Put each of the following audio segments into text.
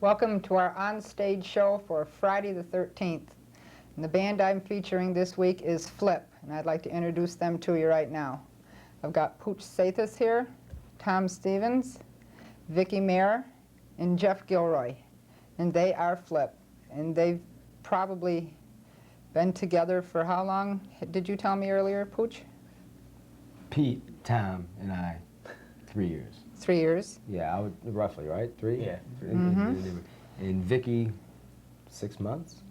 Welcome to our on-stage show for Friday the 13th. And the band I'm featuring this week is Flip, and I'd like to introduce them to you right now. I've got Pooch here, Tom Stevens, Vicky Meer, and Jeff Gilroy. And they are Flip. And they've probably been together for how long? Did you tell me earlier, Pooch? Pete, Tom, and I, 3 years. 3 years? Yeah, I would, roughly, right? 3? Yeah. And Vicky, 6 months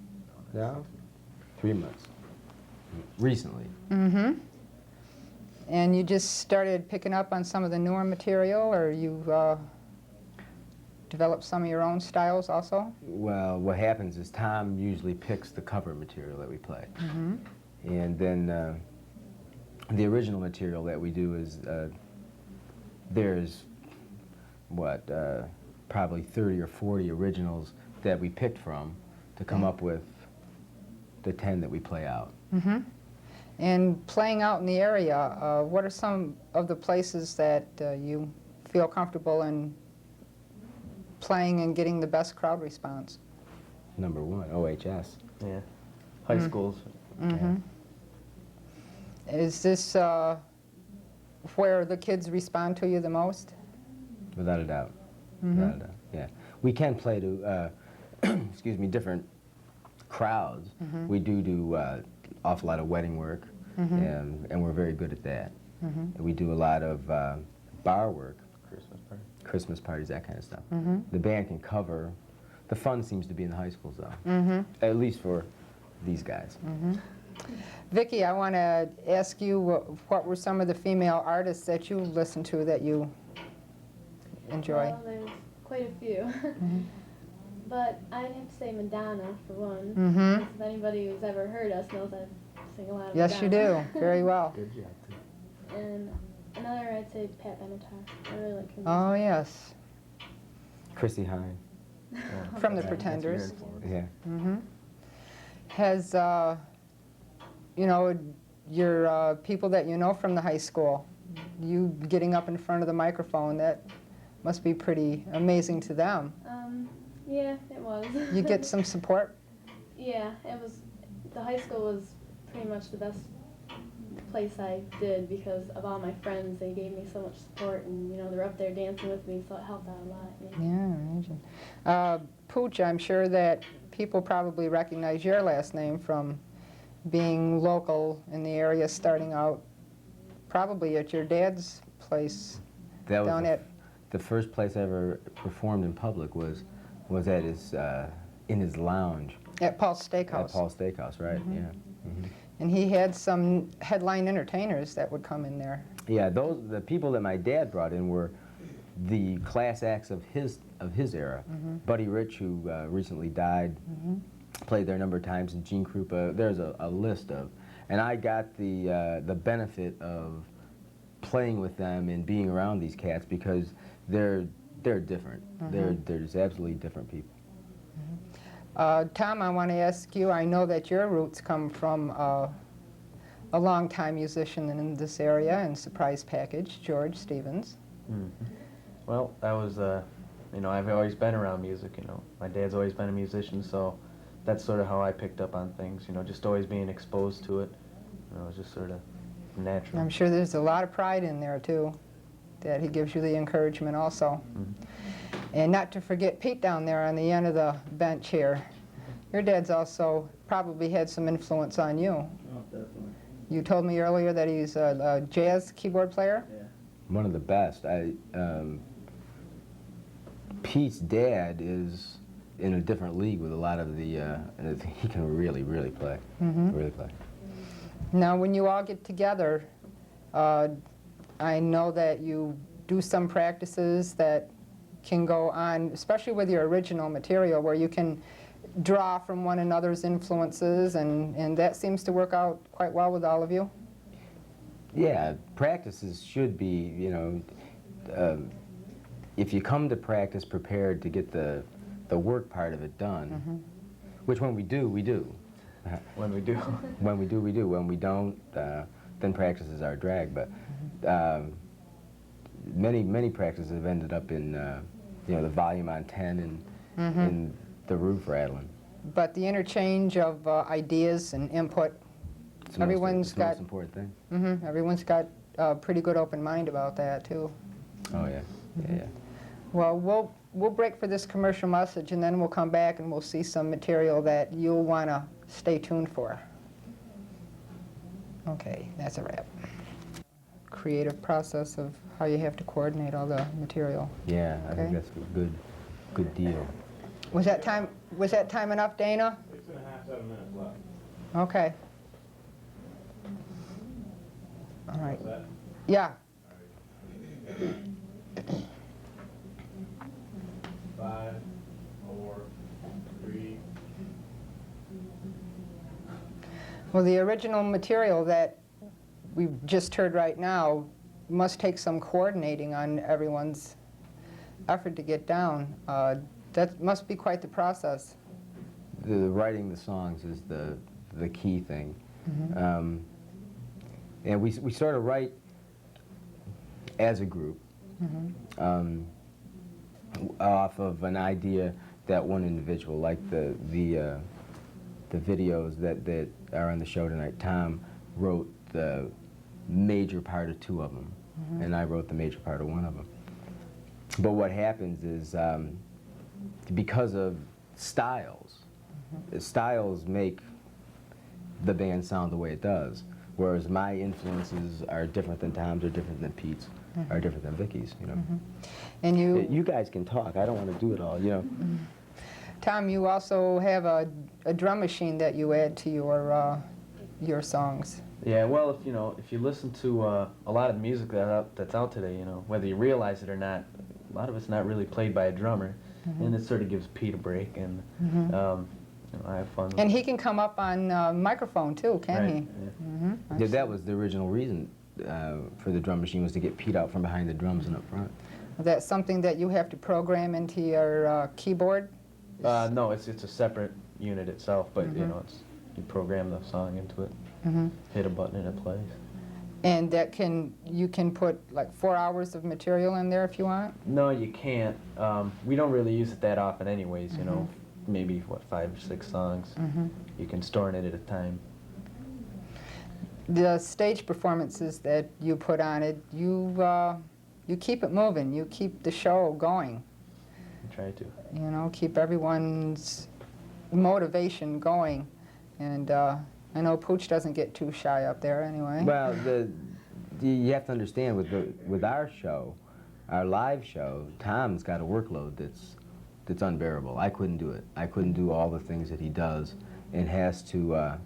now? 3 months. Recently. Mm-hmm. And you just started picking up on some of the newer material, or you've developed some of your own styles also? Well, what happens is Tom usually picks the cover material that we play. Mm-hmm. And then the original material that we do is, there's, what, probably 30 or 40 originals that we picked from to come up with the 10 that we play out. Mm-hmm. And playing out in the area, what are some of the places that you feel comfortable in playing and getting the best crowd response? Number one, OHS. Yeah. High schools. Mm-hmm. Yeah. Is this where the kids respond to you the most? Without a doubt. Mm-hmm. Without a doubt, yeah. We can play to, excuse me, different crowds. Mm-hmm. We do awful lot of wedding work, Mm-hmm. and we're very good at that. Mm-hmm. And we do a lot of bar work, Christmas party. Christmas parties, that kind of stuff. Mm-hmm. The band can cover. The fun seems to be in the high schools, though. Mm-hmm. At least for these guys. Mm-hmm. Vicki, I want to ask you what were some of the female artists that you listened to that you enjoy? Well, there's quite a few. Mm-hmm. But I'd have to say Madonna, for one. Mm-hmm. If anybody who's ever heard us knows I sing a lot of Yes, you Madonna. do. Very well. Good job, too. And another, I'd say Pat Benatar. I really like her Oh, music. yes. Chrissy Hine. Yeah. From the That's Pretenders. weird for us. Yeah. Mm-hmm. Has, you know, your people that you know from the high school, you getting up in front of the microphone, that must be pretty amazing to them. Yeah, it was. You get some support? Yeah, it was. The high school was pretty much the best place I did because of all my friends. They gave me so much support, and you know they're up there dancing with me, so it helped out a lot. Yeah, I imagine. Pooch, I'm sure that people probably recognize your last name from being local in the area, starting out probably at your dad's place That was down at... the first place I ever performed in public was at his in his lounge At Paul's Steakhouse. at Paul's Steakhouse, right? Mhm. Yeah. Mm-hmm. And he had some headline entertainers that would come in there. Yeah, the people that my dad brought in were the class acts of his era. Mm-hmm. Buddy Rich, who recently died, Mm-hmm. played there a number of times, and Gene Krupa. There's a list of, and I got the benefit of playing with them and being around these cats because they're different. Mm-hmm. They're just absolutely different people. Tom, I want to ask you, I know that your roots come from a longtime musician in this area and Surprise Package, George Stevens. Mm-hmm. Well, that was, you know, I've always been around music, you know. My dad's always been a musician, so that's sort of how I picked up on things, you know, just always being exposed to it. You know, it was just sort of natural. I'm sure there's a lot of pride in there, too, that he gives you the encouragement also. Mm-hmm. And not to forget Pete down there on the end of the bench here. Your dad's also probably had some influence on you. Oh, definitely. You told me earlier that he's a jazz keyboard player? Yeah. One of the best. Pete's dad is in a different league with a lot of the, he can really play. Mm-hmm. Really play. Now, when you all get together, I know that you do some practices that can go on, especially with your original material, where you can draw from one another's influences, and that seems to work out quite well with all of you. Yeah, practices should be, you know, if you come to practice prepared to get the work part of it done, Mm-hmm. which when we do, we do. When we do. When we do, we do. When we don't, then practice is our drag. But many practices have ended up in, you know, the volume on 10, and the roof rattling. But the interchange of ideas and input, It's the everyone's most important thing. everyone's got a pretty good open mind about that too. Oh yeah, yeah. Well, we'll break for this commercial message, and then we'll come back and we'll see some material that you'll want to stay tuned for. Okay, that's a wrap. Creative process of how you have to coordinate all the material. Yeah, I think Okay. that's a good deal. Was that time enough, Dana? 6.5, 7 minutes left. Okay. All right. Is that? Yeah. 5, 4, 3. Well, the original material that we've just heard right now must take some coordinating on everyone's effort to get down. That must be quite the process. The writing the songs is the key thing. And we sort of write as a group off of an idea that one individual, like the videos that are on the show tonight. Tom wrote the major part of 2 of them, and I wrote the major part of 1 of them. But what happens is, because of styles, styles make the band sound the way it does. Whereas my influences are different than Tom's, are different than Pete's, are different than Vicky's. You know. And You guys can talk. I don't want to do it all. You know. Tom, you also have a drum machine that you add to your songs. Yeah, well, if you listen to a lot of the music that's out today, whether you realize it or not, a lot of it's not really played by a drummer, and it sort of gives Pete a break, and I have fun with And it. he can come up on microphone too, can Right, he? yeah. Yeah, that was the original reason for the drum machine, was to get Pete out from behind the drums and up front. That's something that you have to program into your keyboard? No, it's a separate unit itself, but you program the song into it, hit a button and it plays. And you can put like 4 hours of material in there if you want? No, you can't. We don't really use it that often anyways, maybe, 5 or 6 songs. You can store it at a time. The stage performances that you put on it, you keep it moving, you keep the show going. I try to. Keep everyone's motivation going. And I know Pooch doesn't get too shy up there anyway. Well, you have to understand with our show, our live show, Tom's got a workload that's unbearable. I couldn't do it. I couldn't do all the things that he does and has to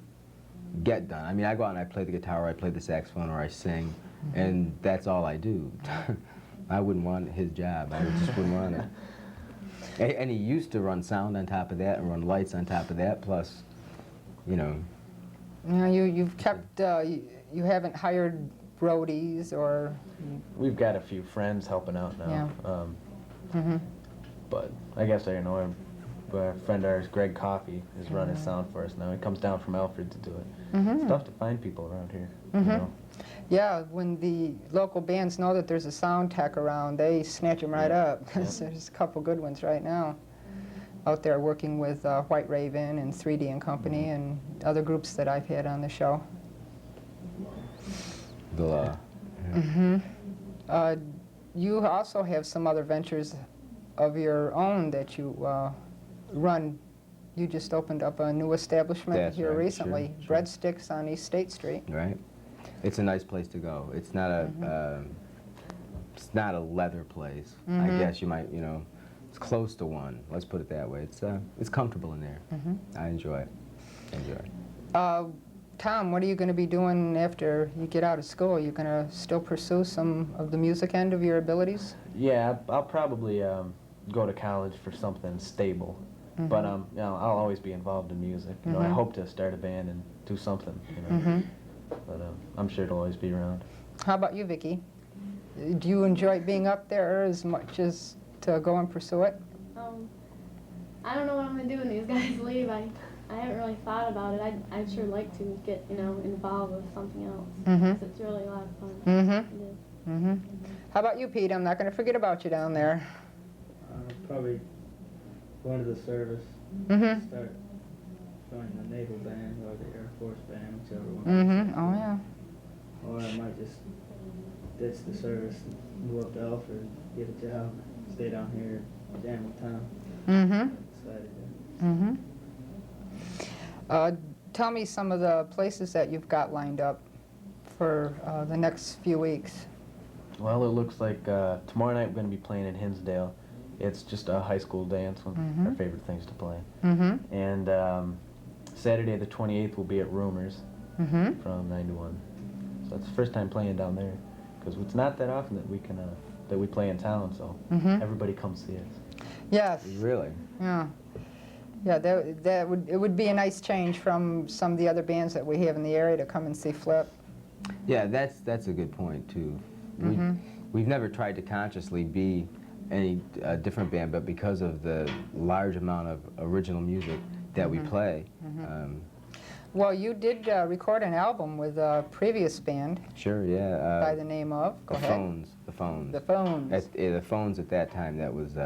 get done. I mean, I go out and I play the guitar, or I play the saxophone, or I sing, and that's all I do. I wouldn't want his job. I just wouldn't want it. And he used to run sound on top of that and run lights on top of that, plus, You've kept, you haven't hired roadies or... We've got a few friends helping out now. Yeah. But I guess our friend of ours, Greg Coffey, is running sound for us now. He comes down from Alfred to do it. It's tough to find people around here. Yeah, when the local bands know that there's a sound tech around, they snatch them right up. There's a couple good ones right now out there working with White Raven and 3D and Company and other groups that I've had on the show. You also have some other ventures of your own that you run. You just opened up a new establishment That's here right, recently, sure. Breadsticks on East State Street. Right. It's a nice place to go. It's not a leather place. I guess you might, it's close to one. Let's put it that way. It's comfortable in there. I enjoy it. Tom, what are you going to be doing after you get out of school? Are you going to still pursue some of the music end of your abilities? Yeah, I'll probably go to college for something stable. But I'll always be involved in music. I hope to start a band and do something. But I'm sure it'll always be around. How about you, Vicky? Do you enjoy being up there as much as to go and pursue it? I don't know what I'm gonna do when these guys leave. I haven't really thought about it. I'd sure like to get involved with something else. 'Cause it's really a lot of fun. How about you, Pete? I'm not going to forget about you down there. Probably going to the service, Mm-hmm. start joining the naval band or the Air Force band, whichever one. Mm-hmm. Oh, yeah. Or I might just ditch the service and move up to Alfred, get a job, stay down here, jam with town. Mm-hmm. Decided Mm-hmm. Tell me some of the places that you've got lined up for the next few weeks. Well, it looks like tomorrow night we're going to be playing in Hinsdale. It's just a high school dance, one of our favorite things to play. Mm-hmm. And Saturday the 28th will be at Rumors Mm-hmm. from 9 to 1. So that's the first time playing down there, because it's not that often that we can that we play in town. So Mm-hmm. everybody come see us. Yes. Really? Yeah. Yeah, it would be a nice change from some of the other bands that we have in the area to come and see Flip. Yeah, that's a good point too. We've never tried to consciously be any different band, but because of the large amount of original music that we play. Well, you did record an album with a previous band Sure, yeah. by the name of, go ahead. The Phones. The Phones. The Phones at that time, that was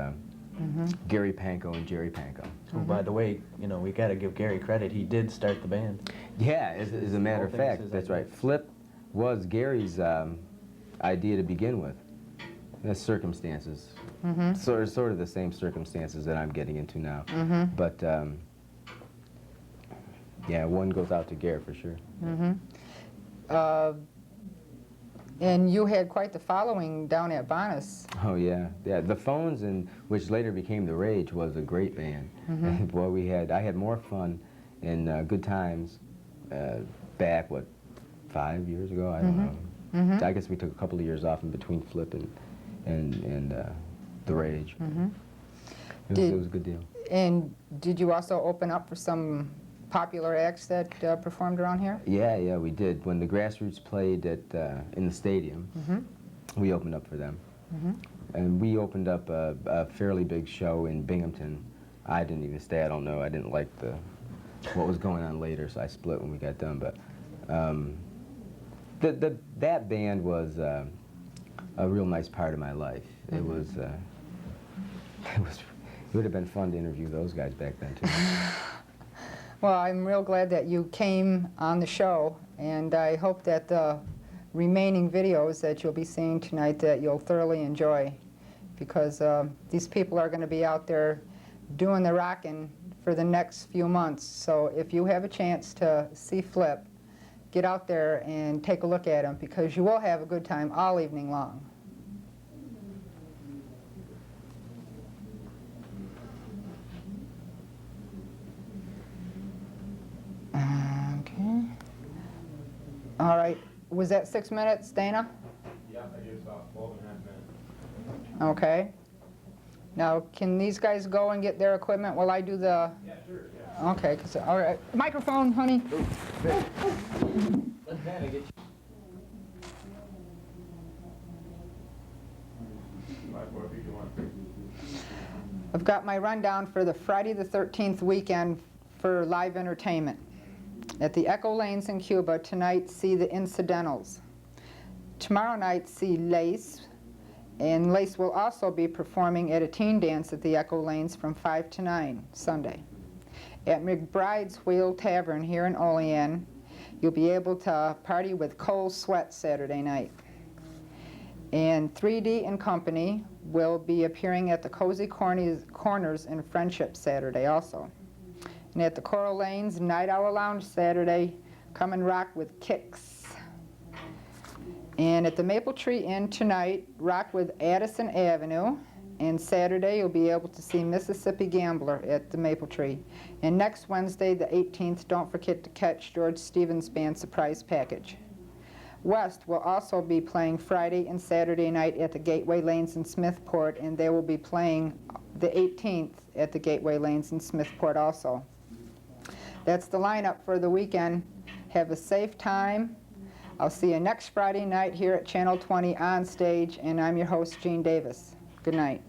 Gary Panko and Jerry Panko. Oh, by the way, you know, we got to give Gary credit. He did start the band. Yeah, as a matter of All things fact, his that's idea. right. Flip was Gary's idea to begin with. That's circumstances. Sort of the same circumstances that I'm getting into now. But yeah, one goes out to Gary for sure. And you had quite the following down at Bonus. Oh yeah, yeah. The Phones, which later became The Rage, was a great band. And boy, I had more fun and good times back 5 years ago. I don't know. I guess we took a couple of years off in between Flip and The Rage. It was a good deal. And did you also open up for some popular acts that performed around here? Yeah, we did. When the Grassroots played in the stadium, we opened up for them. And we opened up a fairly big show in Binghamton. I didn't even stay. I don't know. I didn't like what was going on later, so I split when we got done. But that band was a real nice part of my life. It would have been fun to interview those guys back then too. Well, I'm real glad that you came on the show, and I hope that the remaining videos that you'll be seeing tonight that you'll thoroughly enjoy, because these people are going to be out there doing the rockin' for the next few months. So if you have a chance to see Flip, get out there and take a look at them, because you will have a good time all evening long. Okay. All right. Was that 6 minutes, Dana? Yeah, I give about 12 and a half minutes. Okay. Now, can these guys go and get their equipment while I do the... Yeah, sure, yeah. Okay, all right. Microphone, honey. Let Vanna get you. 5, 4, 3, 2, 1. I've got my rundown for the Friday the 13th weekend for live entertainment. At the Echo Lanes in Cuba, tonight see the Incidentals. Tomorrow night see Lace, and Lace will also be performing at a teen dance at the Echo Lanes from 5 to 9, Sunday. At McBride's Wheel Tavern here in Olean, you'll be able to party with Cole Sweat Saturday night. And 3D and Company will be appearing at the Cozy Corners in Friendship Saturday also. And at the Coral Lanes Night Owl Lounge Saturday, come and rock with Kicks. And at the Maple Tree Inn tonight, rock with Addison Avenue. And Saturday, you'll be able to see Mississippi Gambler at the Maple Tree. And next Wednesday, the 18th, don't forget to catch George Stevens' band surprise package. West will also be playing Friday and Saturday night at the Gateway Lanes in Smithport, and they will be playing the 18th at the Gateway Lanes in Smithport also. That's the lineup for the weekend. Have a safe time. I'll see you next Friday night here at Channel 20 on stage, and I'm your host, Gene Davis. Good night.